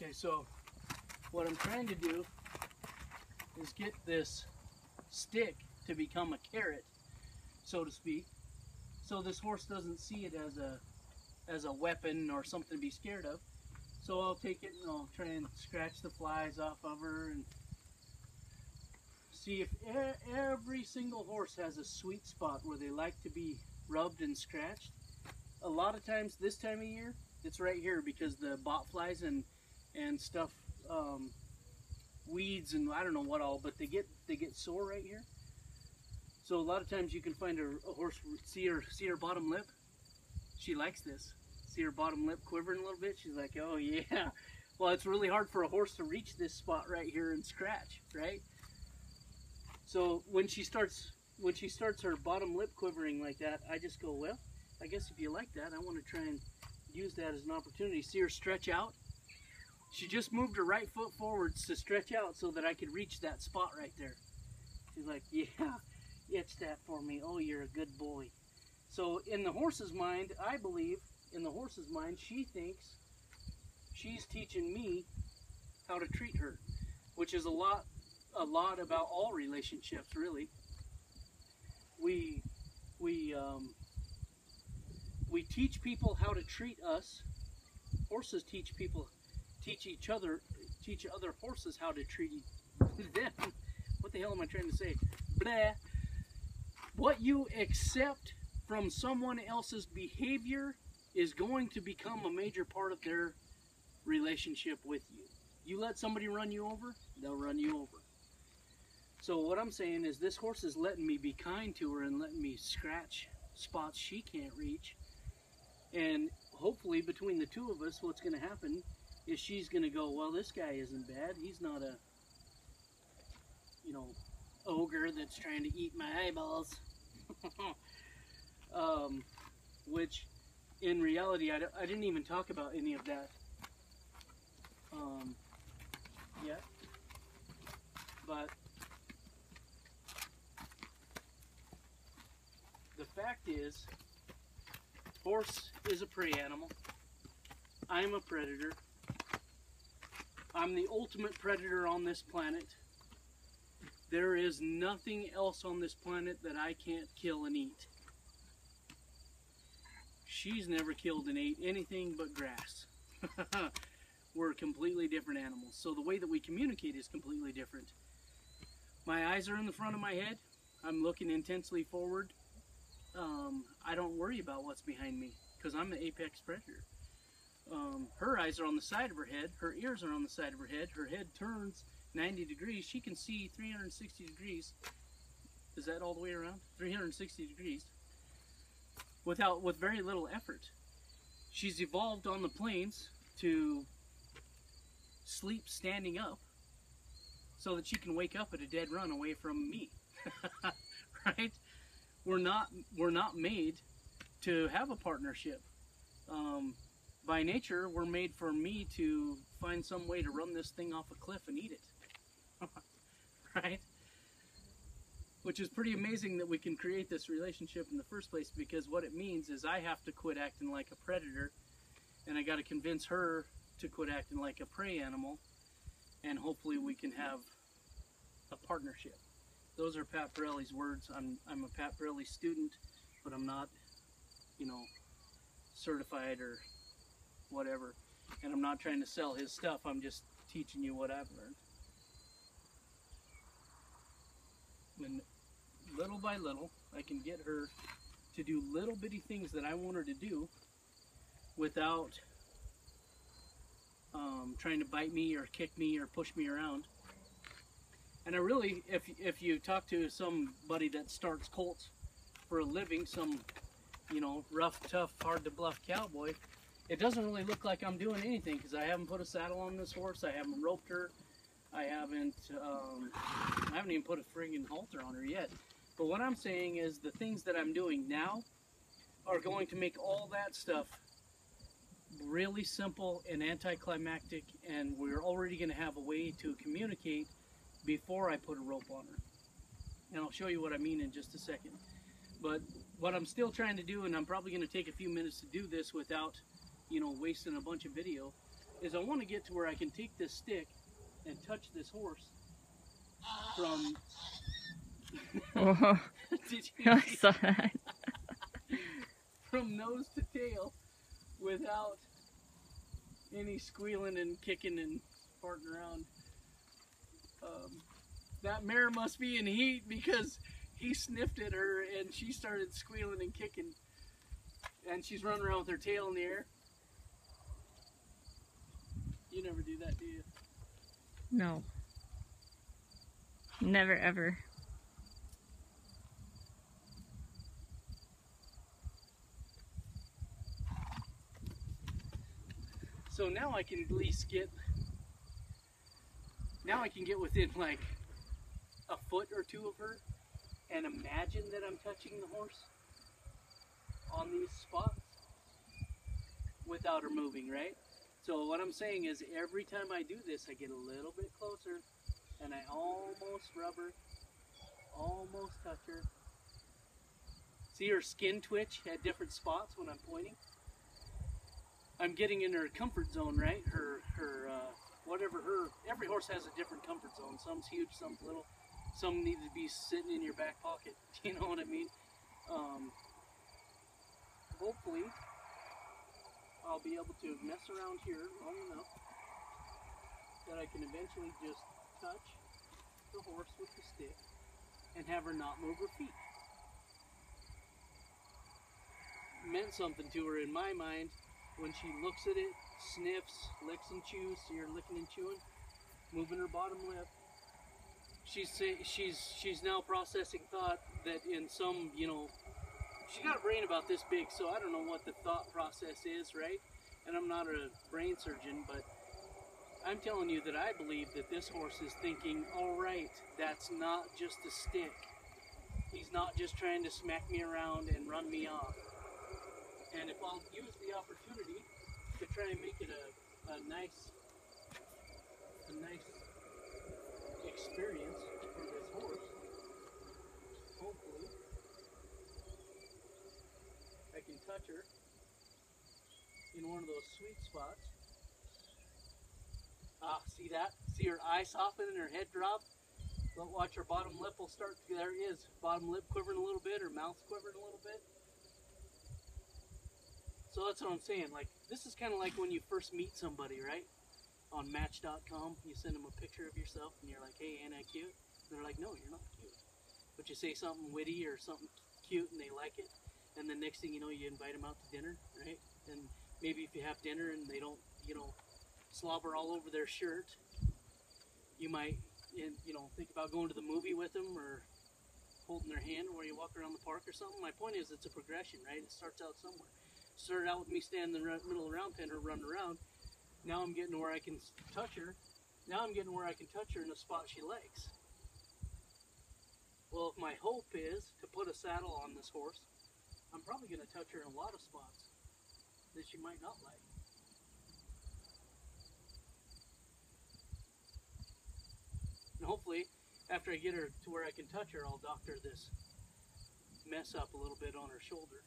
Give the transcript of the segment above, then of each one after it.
Okay, so what I'm trying to do is get this stick to become a carrot, so to speak, so this horse doesn't see it as a weapon or something to be scared of. So I'll take it and I'll try and scratch the flies off of her and see if every single horse has a sweet spot where they like to be rubbed and scratched. A lot of times this time of year, it's right here because the bot flies and stuff, weeds and I don't know what all, but they get sore right here. So a lot of times you can find a horse, see her bottom lip. She likes this. See her bottom lip quivering a little bit. She's like, oh yeah. Well, it's really hard for a horse to reach this spot right here and scratch, right? So when she starts her bottom lip quivering like that, I just go, well, I guess if you like that, I want to try and use that as an opportunity. See her stretch out? She just moved her right foot forwards to stretch out so that I could reach that spot right there. She's like, yeah, itch that for me. Oh, you're a good boy. So in the horse's mind, I believe, in the horse's mind, she thinks she's teaching me how to treat her, which is a lot about all relationships, really. We teach people how to treat us. Horses teach other horses how to treat them. What the hell am I trying to say? Blah. What you accept from someone else's behavior is going to become a major part of their relationship with you. You let somebody run you over, they'll run you over. So what I'm saying is this horse is letting me be kind to her and letting me scratch spots she can't reach. And hopefully between the two of us, what's going to happen is she's going to go, well, this guy isn't bad. He's not a, ogre that's trying to eat my eyeballs. Which in reality, I didn't even talk about any of that yet. But the fact is, horse is a prey animal. I'm a predator. I'm the ultimate predator on this planet. There is nothing else on this planet that I can't kill and eat. She's never killed and ate anything but grass. We're completely different animals. So the way that we communicate is completely different. My eyes are in the front of my head. I'm looking intensely forward. I don't worry about what's behind me because I'm the apex predator. Her eyes are on the side of her head. Her ears are on the side of her head. Her head turns 90 degrees. She can see 360 degrees. Is that all the way around? 360 degrees. With very little effort. She's evolved on the plains to sleep standing up so that she can wake up at a dead run away from me. Right? We're not made to have a partnership. By nature, we're made for me to find some way to run this thing off a cliff and eat it. Right? Which is pretty amazing that we can create this relationship in the first place, because what it means is I have to quit acting like a predator, and I got to convince her to quit acting like a prey animal, and hopefully we can have a partnership. Those are Pat Pirelli's words. I'm a Pat Pirelli student, but I'm not, certified or whatever. And I'm not trying to sell his stuff. I'm just teaching you what I've learned. And little by little, I can get her to do little bitty things that I want her to do without trying to bite me or kick me or push me around. And I really, if you talk to somebody that starts colts for a living, some, rough, tough, hard to bluff cowboy, it doesn't really look like I'm doing anything because I haven't put a saddle on this horse. I haven't roped her. I haven't even put a friggin' halter on her yet. But what I'm saying is the things that I'm doing now are going to make all that stuff really simple and anticlimactic, and we're already going to have a way to communicate before I put a rope on her. And I'll show you what I mean in just a second. But what I'm still trying to do, and I'm probably going to take a few minutes to do this without, wasting a bunch of video, is I want to get to where I can take this stick and touch this horse from Oh, did you I see? saw that. From nose to tail without any squealing and kicking and farting around. That mare must be in heat because he sniffed at her and she started squealing and kicking, and she's running around with her tail in the air. You never do that, do you? No. Never ever. So now I can at least get, now I can get within like a foot or two of her and imagine that I'm touching the horse on these spots without her moving, right? So what I'm saying is every time I do this, I get a little bit closer and I almost rub her, almost touch her. See her skin twitch at different spots when I'm pointing? I'm getting in her comfort zone, right? Every horse has a different comfort zone. Some's huge, some's little. Some need to be sitting in your back pocket. You know what I mean? Hopefully, I'll be able to mess around here long enough that I can eventually just touch the horse with the stick and have her not move her feet. Meant something to her in my mind when she looks at it, sniffs, licks and chews. See her licking and chewing, moving her bottom lip. She's now processing thought that in some, you know, she got a brain about this big, so I don't know what the thought process is, right? And I'm not a brain surgeon, but I'm telling you that I believe that this horse is thinking, all right, that's not just a stick. He's not just trying to smack me around and run me off. And if I'll use the opportunity to try and make it a nice experience for this horse, hopefully I can touch her in one of those sweet spots. Ah, see that? See her eye soften and her head drop? But watch, her bottom lip will start, there it is, bottom lip quivering a little bit, her mouth's quivering a little bit. So that's what I'm saying, like, this is kind of like when you first meet somebody, right? On Match.com, you send them a picture of yourself and you're like, hey, ain't I cute? And they're like, no, you're not cute. But you say something witty or something cute and they like it, and then next thing you know, you invite them out to dinner, right? And maybe if you have dinner and they don't, you know, slobber all over their shirt, you might, you know, think about going to the movie with them or holding their hand where you walk around the park or something. My point is, it's a progression, right? It starts out somewhere. Started out with me standing in the middle of the round pen, her running around. Now I'm getting to where I can touch her. Now I'm getting where I can touch her in a spot she likes. Well, if my hope is to put a saddle on this horse, I'm probably going to touch her in a lot of spots that she might not like. And hopefully, after I get her to where I can touch her, I'll doctor this mess up a little bit on her shoulder.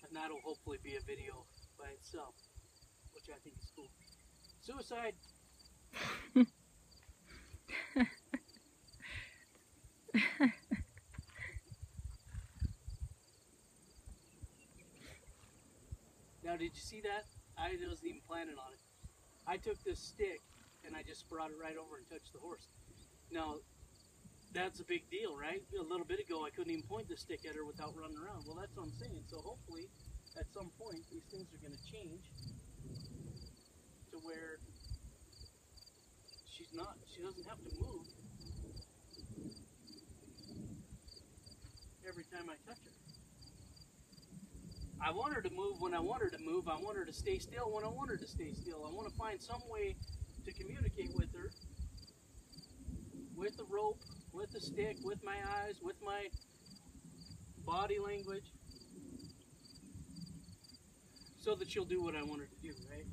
And that'll hopefully be a video by itself, which I think is cool. Suicide! Now, did you see that? I wasn't even planning on it. I took this stick and I just brought it right over and touched the horse. Now, that's a big deal, right? A little bit ago, I couldn't even point the stick at her without running around. Well, that's what I'm saying. So hopefully, at some point, these things are going to change to where she doesn't have to move every time I touch her. I want her to move when I want her to move. I want her to stay still when I want her to stay still. I want to find some way to communicate with her, with the rope, with the stick, with my eyes, with my body language, so that she'll do what I want her to do, right?